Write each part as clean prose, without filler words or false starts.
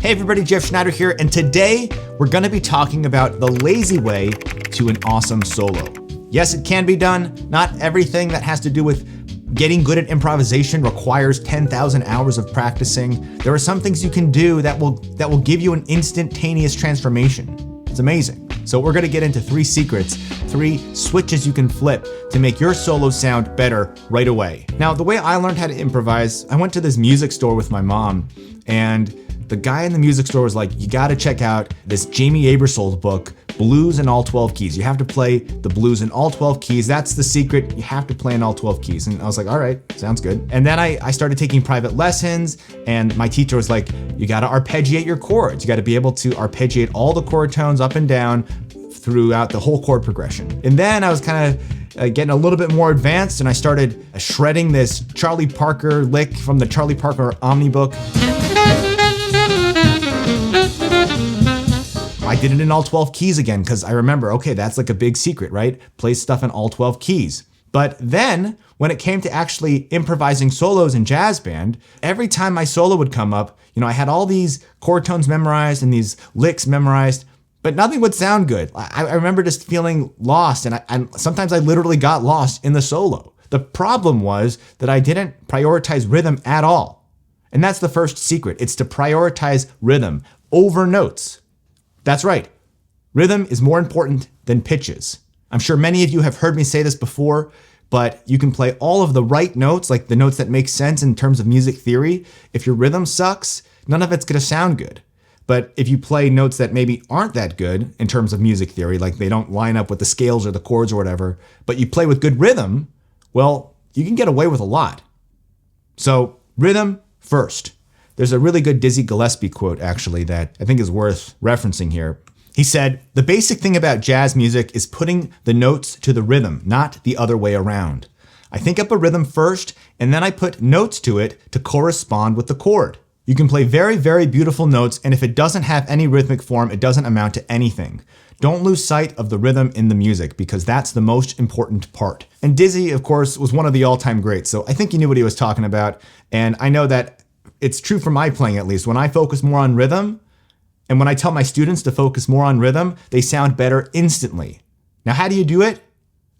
Hey everybody, Jeff Schneider here, and today we're going to be talking about the lazy way to an awesome solo. Yes, it can be done. Not everything that has to do with getting good at improvisation requires 10,000 hours of practicing. There are some things you can do that will give you an instantaneous transformation. It's amazing. So we're going to get into 3 secrets, 3 switches you can flip to make your solo sound better right away. Now, the way I learned how to improvise, I went to this music store with my mom, and the guy in the music store was like, you gotta check out this Jamie Aebersold book, Blues in All 12 Keys. You have to play the blues in all 12 keys. That's the secret. You have to play in all 12 keys. And I was like, all right, sounds good. And then I started taking private lessons, and my teacher was like, you gotta arpeggiate your chords. You gotta be able to arpeggiate all the chord tones up and down throughout the whole chord progression. And then I was kind of getting a little bit more advanced, and I started shredding this Charlie Parker lick from the Charlie Parker Omni book. I did it in all 12 keys again because I remember, okay, that's like a big secret, right? Play stuff in all 12 keys. But then when it came to actually improvising solos in jazz band, every time my solo would come up, I had all these chord tones memorized and these licks memorized, but nothing would sound good. I remember just feeling lost, and sometimes I literally got lost in the solo. The problem was that I didn't prioritize rhythm at all. And that's the first secret. It's to prioritize rhythm over notes. That's right. Rhythm is more important than pitches. I'm sure many of you have heard me say this before, but you can play all of the right notes, like the notes that make sense in terms of music theory. If your rhythm sucks, none of it's going to sound good. But if you play notes that maybe aren't that good in terms of music theory, like they don't line up with the scales or the chords or whatever, but you play with good rhythm, well, you can get away with a lot. So rhythm first. There's a really good Dizzy Gillespie quote, actually, that I think is worth referencing here. He said, "The basic thing about jazz music is putting the notes to the rhythm, not the other way around. I think up a rhythm first, and then I put notes to it to correspond with the chord. You can play very, very beautiful notes, and if it doesn't have any rhythmic form, it doesn't amount to anything. Don't lose sight of the rhythm in the music, because that's the most important part." And Dizzy, of course, was one of the all-time greats, so I think he knew what he was talking about, and I know that it's true for my playing, at least. When I focus more on rhythm, and when I tell my students to focus more on rhythm, they sound better instantly. Now, how do you do it?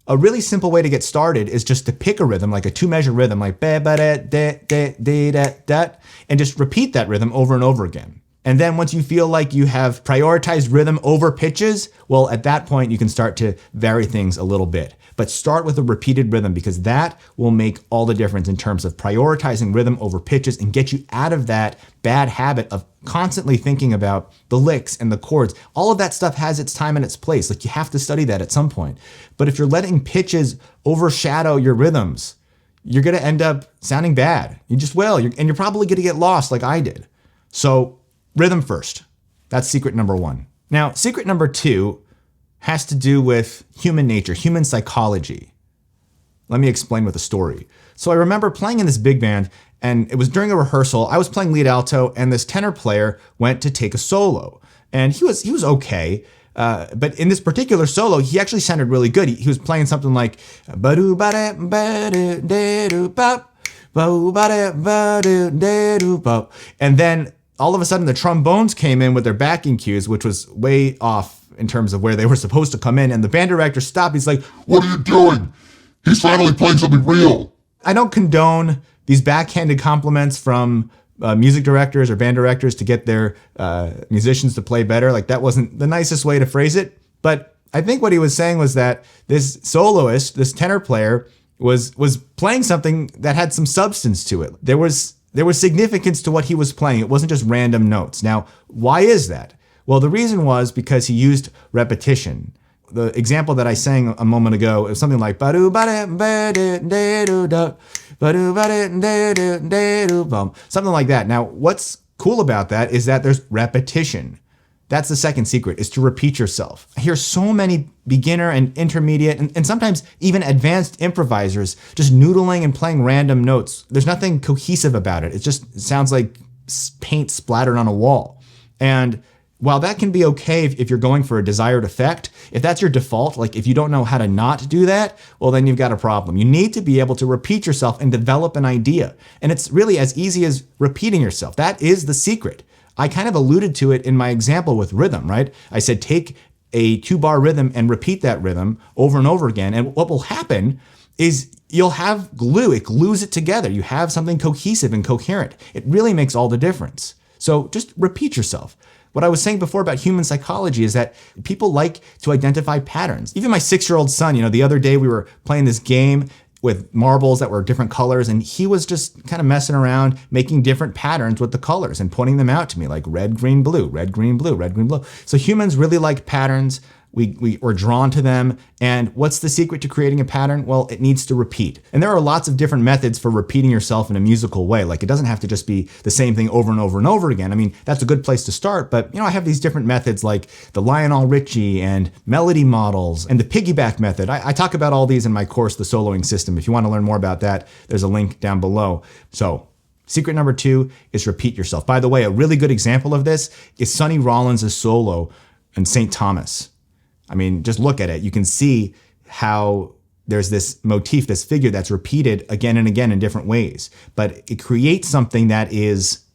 A really simple way to get started is just to pick a rhythm, like a 2-measure rhythm, like ba ba da da da da da da, and just repeat that rhythm over and over again. And then once you feel like you have prioritized rhythm over pitches, well, at that point you can start to vary things a little bit. But start with a repeated rhythm, because that will make all the difference in terms of prioritizing rhythm over pitches and get you out of that bad habit of constantly thinking about the licks and the chords. All of that stuff has its time and its place. Like, you have to study that at some point. But if you're letting pitches overshadow your rhythms, you're going to end up sounding bad. You just will. And you're probably going to get lost like I did. So rhythm first. That's secret number 1. Now, secret number 2 has to do with human nature, human psychology. Let me explain with a story. So I remember playing in this big band, and it was during a rehearsal. I was playing lead alto, and this tenor player went to take a solo. And he was okay, but in this particular solo, he actually sounded really good. He was playing something like ba-doo ba-da ba-doo da-doo bop, ba-doo ba-da ba-doo da-doo bop. And then all of a sudden the trombones came in with their backing cues, which was way off in terms of where they were supposed to come in. And the band director stopped. He's like, "What are you doing? He's finally playing something real." I don't condone these backhanded compliments from music directors or band directors to get their musicians to play better. Like, that wasn't the nicest way to phrase it. But I think what he was saying was that this soloist, this tenor player, was playing something that had some substance to it. There was significance to what he was playing. It wasn't just random notes. Now, why is that? Well, the reason was because he used repetition. The example that I sang a moment ago is something like ba-doo ba-da ba-doo da-doo da, ba-doo ba-da da-doo da-doo bum, something like that. Now, what's cool about that is that there's repetition. That's the second secret, is to repeat yourself. I hear so many beginner and intermediate and sometimes even advanced improvisers just noodling and playing random notes. There's nothing cohesive about it. It just sounds like paint splattered on a wall. And while that can be okay if you're going for a desired effect, if that's your default, like if you don't know how to not do that, well, then you've got a problem. You need to be able to repeat yourself and develop an idea. And it's really as easy as repeating yourself. That is the secret. I kind of alluded to it in my example with rhythm, right? I said, take a 2-bar rhythm and repeat that rhythm over and over again. And what will happen is you'll have glue. It glues it together. You have something cohesive and coherent. It really makes all the difference. So just repeat yourself. What I was saying before about human psychology is that people like to identify patterns. Even my 6-year-old son, the other day we were playing this game with marbles that were different colors, and he was just kind of messing around, making different patterns with the colors and pointing them out to me, like red, green, blue, red, green, blue, red, green, blue. So humans really like patterns. We're drawn to them. And what's the secret to creating a pattern? Well, it needs to repeat. And there are lots of different methods for repeating yourself in a musical way. Like, it doesn't have to just be the same thing over and over and over again. I mean, that's a good place to start. But, I have these different methods like the Lionel Richie and melody models and the piggyback method. I talk about all these in my course, The Soloing System. If you want to learn more about that, there's a link down below. So secret number 2 is repeat yourself. By the way, a really good example of this is Sonny Rollins' solo in St. Thomas. I mean, just look at it. You can see how there's this motif, this figure that's repeated again and again in different ways. But it creates something that is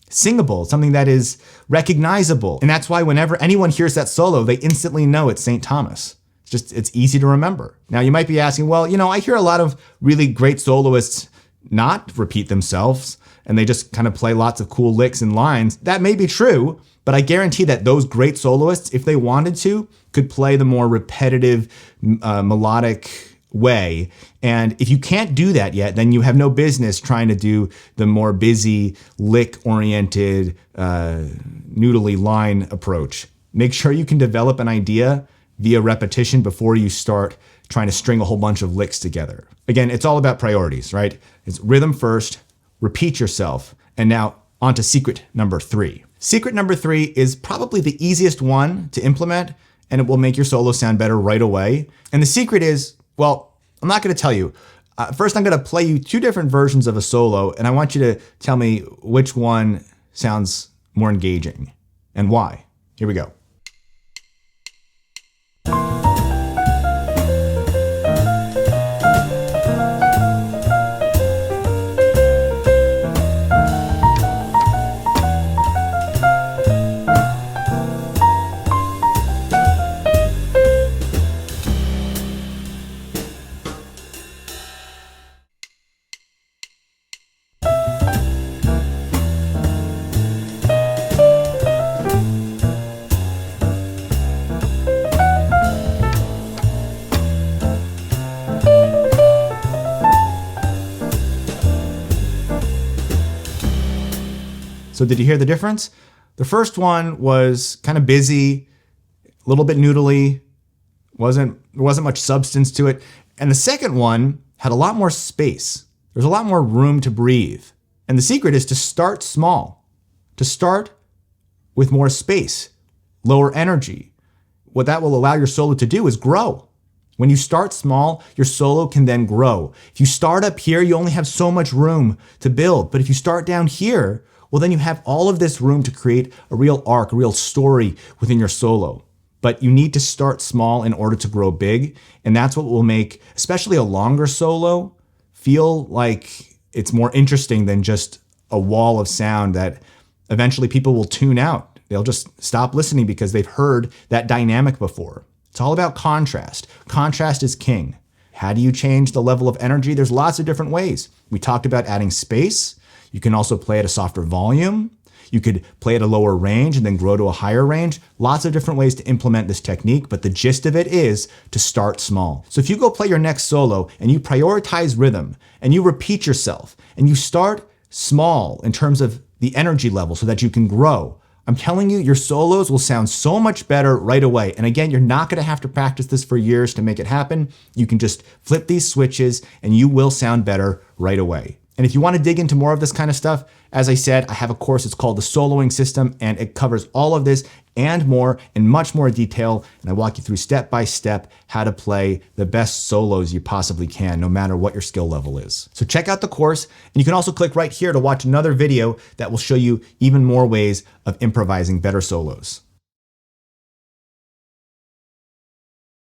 singable, something that is recognizable. And that's why whenever anyone hears that solo, they instantly know it's St. Thomas. It's easy to remember. Now, you might be asking, well, I hear a lot of really great soloists not repeat themselves, and they just kind of play lots of cool licks and lines. That may be true, but I guarantee that those great soloists, if they wanted to, could play the more repetitive, melodic way. And if you can't do that yet, then you have no business trying to do the more busy, lick-oriented, noodly line approach. Make sure you can develop an idea via repetition before you start trying to string a whole bunch of licks together. Again, it's all about priorities, right? It's rhythm first, repeat yourself, and now on to secret number 3. Secret number 3 is probably the easiest one to implement, and it will make your solo sound better right away. And the secret is, well, I'm not going to tell you. First, I'm going to play you 2 different versions of a solo, and I want you to tell me which one sounds more engaging and why. Here we go. So did you hear the difference? The first one was kind of busy, a little bit noodly, there wasn't much substance to it. And the second one had a lot more space. There's a lot more room to breathe. And the secret is to start small, to start with more space, lower energy. What that will allow your solo to do is grow. When you start small, your solo can then grow. If you start up here, you only have so much room to build. But if you start down here, well, then you have all of this room to create a real arc, a real story within your solo. But you need to start small in order to grow big. And that's what will make, especially a longer solo, feel like it's more interesting than just a wall of sound that eventually people will tune out. They'll just stop listening because they've heard that dynamic before. It's all about contrast. Contrast is king. How do you change the level of energy? There's lots of different ways. We talked about adding space. You can also play at a softer volume. You could play at a lower range and then grow to a higher range. Lots of different ways to implement this technique, but the gist of it is to start small. So if you go play your next solo and you prioritize rhythm and you repeat yourself and you start small in terms of the energy level so that you can grow, I'm telling you, your solos will sound so much better right away. And again, you're not going to have to practice this for years to make it happen. You can just flip these switches and you will sound better right away. And if you want to dig into more of this kind of stuff, as I said, I have a course, it's called The Soloing System, and it covers all of this and more in much more detail. And I walk you through step by step how to play the best solos you possibly can, no matter what your skill level is. So check out the course, and you can also click right here to watch another video that will show you even more ways of improvising better solos.